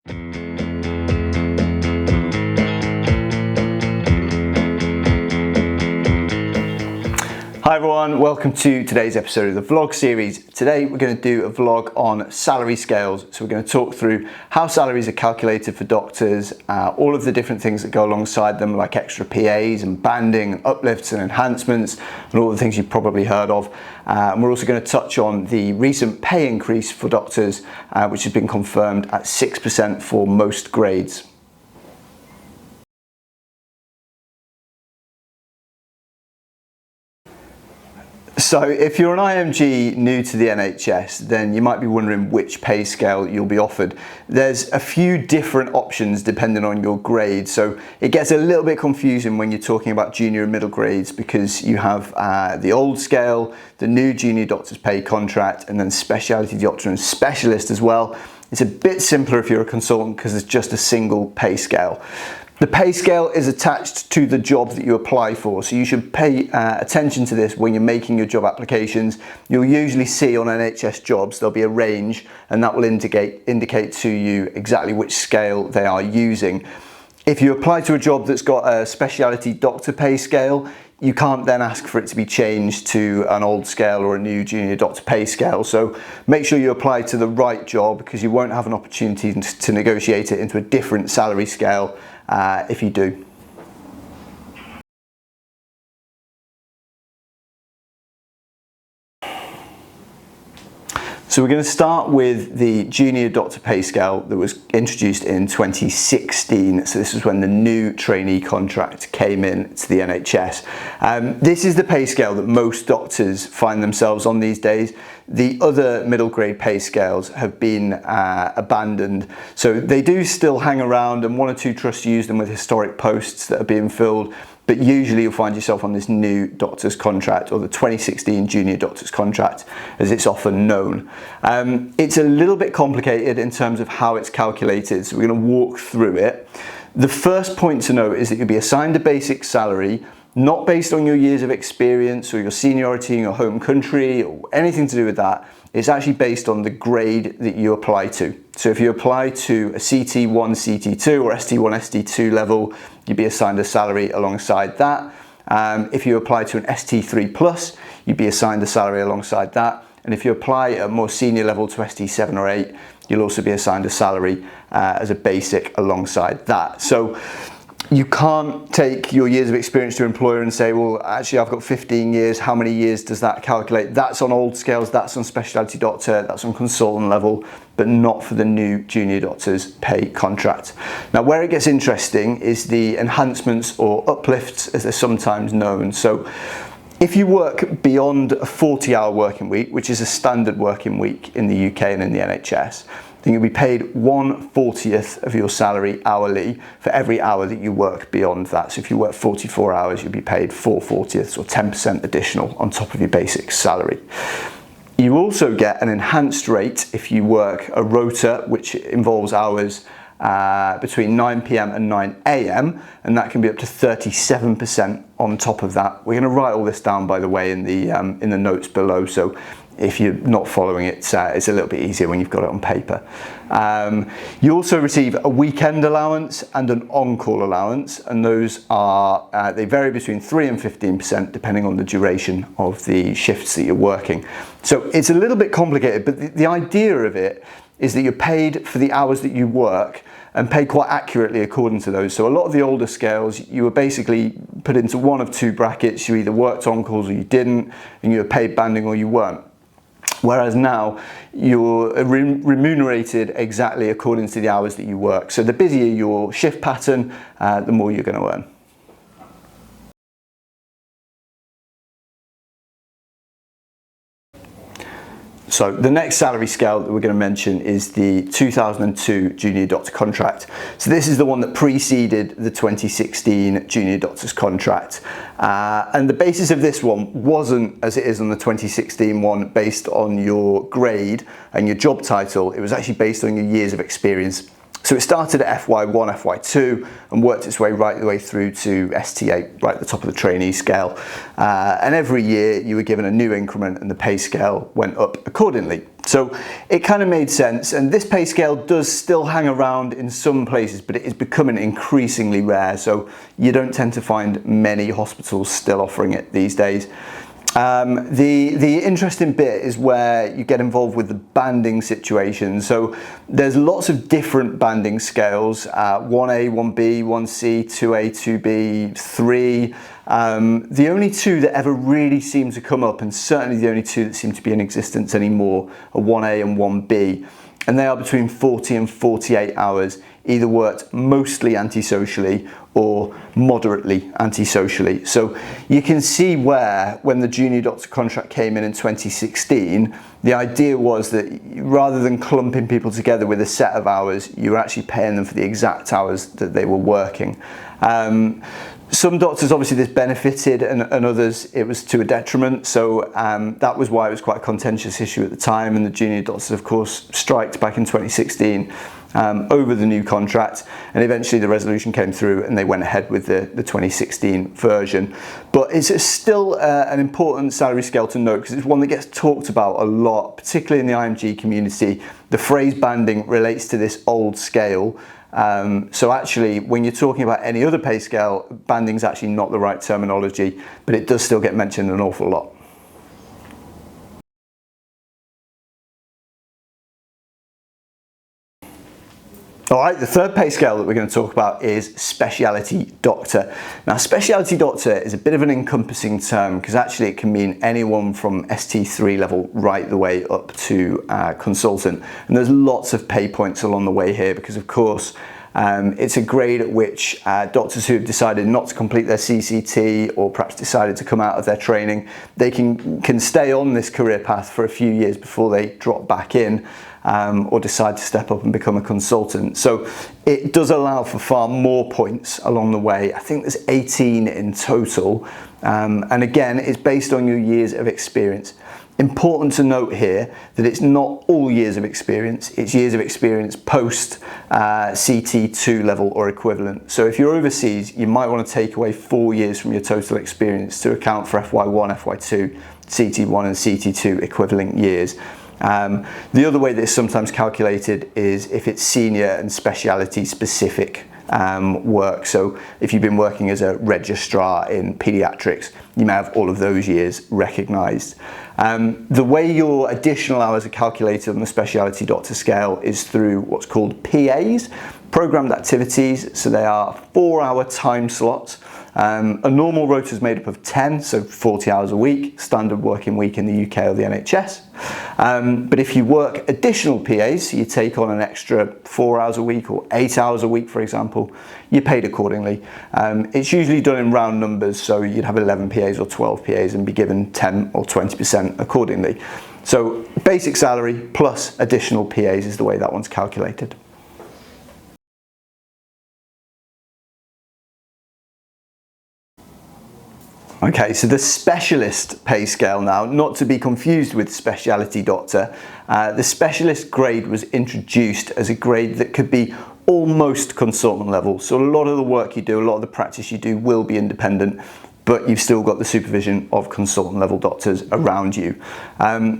Hi everyone, welcome to today's episode of the vlog series. Today we're going to do a vlog on salary scales. So we're going to talk through how salaries are calculated for doctors, all of the different things that go alongside them, like extra PAs and banding and uplifts and enhancements and all the things you've probably heard of. And we're also going to touch on the recent pay increase for doctors, which has been confirmed at 6% for most grades. So if you're an IMG new to the NHS, then you might be wondering which pay scale you'll be offered. There's a few different options depending on your grade, so it gets a little bit confusing when you're talking about junior and middle grades, because you have the old scale, the new junior doctor's pay contract, and then specialty doctor and specialist as well. It's a bit simpler if you're a consultant because it's just a single pay scale. The pay scale is attached to the job that you apply for, so you should pay attention to this when you're making your job applications. You'll usually see on NHS jobs there'll be a range, and that will indicate to you exactly which scale they are using. If you apply to a job that's got a specialty doctor pay scale, you can't then ask for it to be changed to an old scale or a new junior doctor pay scale. So make sure you apply to the right job, because you won't have an opportunity to negotiate it into a different salary scale if you do. So we're going to start with the junior doctor pay scale that was introduced in 2016. So this is when the new trainee contract came in to the NHS. This is the pay scale that most doctors find themselves on these days. The other middle grade pay scales have been abandoned. So they do still hang around, and one or two trusts use them with historic posts that are being filled. But usually you'll find yourself on this new doctor's contract, or the 2016 junior doctor's contract, as it's often known. It's a little bit complicated in terms of how it's calculated, so we're going to walk through it. The first point to note is that you'll be assigned a basic salary, not based on your years of experience or your seniority in your home country or anything to do with that. It's actually based on the grade that you apply to. So if you apply to a CT1, CT2 or ST1, ST2 level, you'd be assigned a salary alongside that. If you apply to an ST3+, you'd be assigned a salary alongside that. And if you apply at a more senior level to ST7 or 8, you'll also be assigned a salary as a basic alongside that. So you can't take your years of experience to your employer and say, well, actually I've got 15 years, how many years does that calculate? That's on old scales, that's on specialty doctor, that's on consultant level, but not for the new junior doctor's pay contract. Now, where it gets interesting is the enhancements, or uplifts as they're sometimes known. So if you work beyond a 40-hour working week, which is a standard working week in the UK and in the NHS, then you'll be paid 1/40th of your salary hourly for every hour that you work beyond that. So if you work 44 hours, you'll be paid 4/40ths, or 10% additional on top of your basic salary. You also get an enhanced rate if you work a rota, which involves hours between 9 PM and 9 AM, and that can be up to 37% on top of that. We're going to write all this down, by the way, in the notes below, so if you're not following it, it's a little bit easier when you've got it on paper. You also receive a weekend allowance and an on-call allowance, and those are, they vary between 3 and 15% depending on the duration of the shifts that you're working. So it's a little bit complicated, but the idea of it is that you're paid for the hours that you work, and paid quite accurately according to those. So a lot of the older scales, you were basically put into one of two brackets. You either worked on calls or you didn't, and you were paid banding or you weren't. Whereas now you're remunerated exactly according to the hours that you work. So the busier your shift pattern, the more you're going to earn. So the next salary scale that we're going to mention is the 2002 junior doctor contract. So this is the one that preceded the 2016 junior doctor's contract. And the basis of this one wasn't, as it is on the 2016 one, based on your grade and your job title. It was actually based on your years of experience. So it started at FY1, FY2 and worked its way right the way through to ST8, right at the top of the trainee scale. And every year you were given a new increment and the pay scale went up accordingly. So it kind of made sense, and this pay scale does still hang around in some places, but it is becoming increasingly rare, so you don't tend to find many hospitals still offering it these days. The interesting bit is where you get involved with the banding situation. So there's lots of different banding scales, 1A, 1B, 1C, 2A, 2B, 3. The only two that ever really seem to come up, and certainly the only two that seem to be in existence anymore, are 1A and 1B. And they are between 40 and 48 hours, either worked mostly antisocially or moderately antisocially. So you can see where, when the junior doctor contract came in 2016, the idea was that rather than clumping people together with a set of hours, you were actually paying them for the exact hours that they were working. Some doctors, obviously this benefited, and others it was to a detriment, so that was why it was quite a contentious issue at the time, and the junior doctors of course striked back in 2016 over the new contract, and eventually the resolution came through and they went ahead with the 2016 version. But it's still an important salary scale to note, because it's one that gets talked about a lot, particularly in the IMG community. The phrase banding relates to this old scale. So actually, when you're talking about any other pay scale, banding is actually not the right terminology, but it does still get mentioned an awful lot. All right, the third pay scale that we're going to talk about is specialty doctor. Now, specialty doctor is a bit of an encompassing term, because actually it can mean anyone from ST3 level right the way up to consultant. And there's lots of pay points along the way here, because of course it's a grade at which doctors who have decided not to complete their CCT, or perhaps decided to come out of their training, they can stay on this career path for a few years before they drop back in, or decide to step up and become a consultant. So it does allow for far more points along the way. I think there's 18 in total, and again, it's based on your years of experience. Important to note here that it's not all years of experience, it's years of experience post CT2 level or equivalent. So if you're overseas, you might want to take away 4 years from your total experience to account for FY1, FY2, CT1 and CT2 equivalent years. The other way that it's sometimes calculated is if it's senior and speciality specific work. So if you've been working as a registrar in paediatrics, you may have all of those years recognised. The way your additional hours are calculated on the specialty doctor scale is through what's called PAs, programmed activities. So they are 4-hour time slots. A normal rota is made up of 10, so 40 hours a week, standard working week in the UK or the NHS. But if you work additional PAs, so you take on an extra 4 hours a week or 8 hours a week, for example, you're paid accordingly. It's usually done in round numbers, so you'd have 11 PAs or 12 PAs and be given 10 or 20% accordingly. So basic salary plus additional PAs is the way that one's calculated. Okay, so the specialist pay scale now, not to be confused with specialty doctor. The specialist grade was introduced as a grade that could be almost consultant level. So a lot of the work you do, a lot of the practice you do will be independent, but you've still got the supervision of consultant level doctors around you.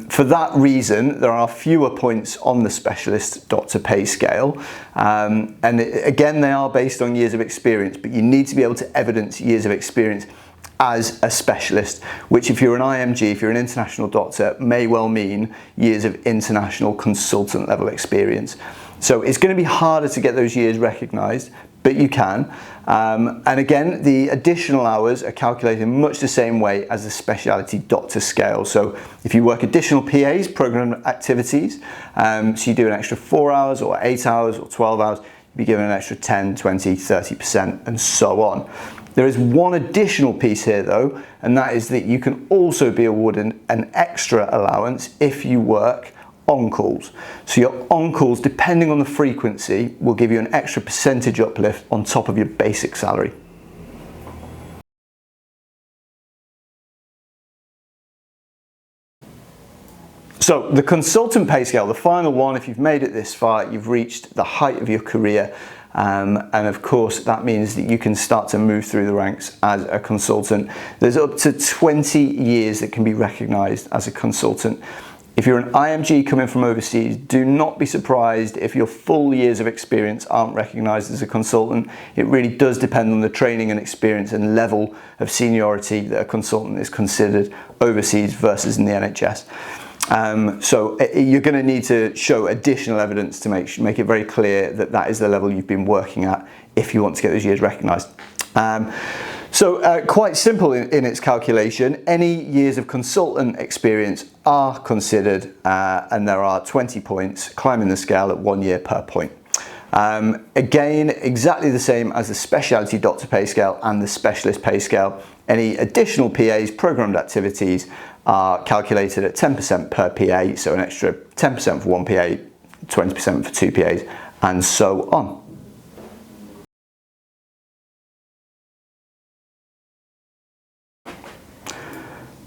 For that reason, there are fewer points on the specialist doctor pay scale. And again, they are based on years of experience, but you need to be able to evidence years of experience as a specialist, which if you're an IMG, if you're an international doctor, may well mean years of international consultant level experience. So it's going to be harder to get those years recognised, but you can. And again, the additional hours are calculated in much the same way as the specialty doctor scale. So if you work additional PAs, program activities, so you do an extra 4 hours or 8 hours or 12 hours, you'll be given an extra 10, 20, 30% and so on. There is one additional piece here though, and that is that you can also be awarded an extra allowance if you work on-calls. So your on-calls, depending on the frequency, will give you an extra percentage uplift on top of your basic salary. So the consultant pay scale, the final one, if you've made it this far, you've reached the height of your career. And of course, that means that you can start to move through the ranks as a consultant. There's up to 20 years that can be recognised as a consultant. If you're an IMG coming from overseas, do not be surprised if your full years of experience aren't recognised as a consultant. It really does depend on the training and experience and level of seniority that a consultant is considered overseas versus in the NHS. So you're going to need to show additional evidence to make it very clear that that is the level you've been working at if you want to get those years recognised. Quite simple in its calculation. Any years of consultant experience are considered and there are 20 points climbing the scale at 1 year per point. Again, exactly the same as the specialty doctor pay scale and the specialist pay scale. Any additional PAs, programmed activities, are calculated at 10% per PA, so an extra 10% for one PA, 20% for two PAs, and so on.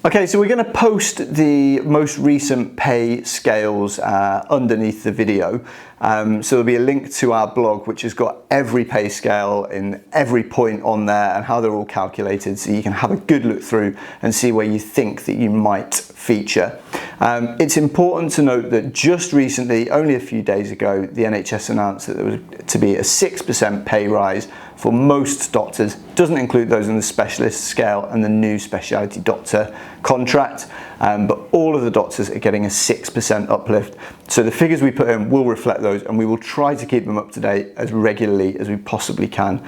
Okay, so we're going to post the most recent pay scales underneath the video. So there'll be a link to our blog which has got every pay scale in every point on there and how they're all calculated, so you can have a good look through and see where you think that you might feature. It's important to note that just recently, only a few days ago, the NHS announced that there was to be a 6% pay rise for most doctors. Doesn't include those in the specialist scale and the new specialty doctor contract, but all of the doctors are getting a 6% uplift. So the figures we put in will reflect those, and we will try to keep them up to date as regularly as we possibly can.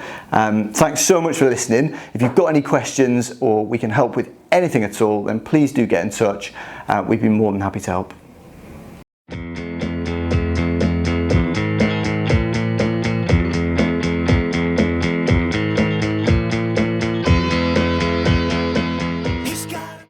Thanks so much for listening. If you've got any questions or we can help with anything at all, then please do get in touch. We'd be more than happy to help.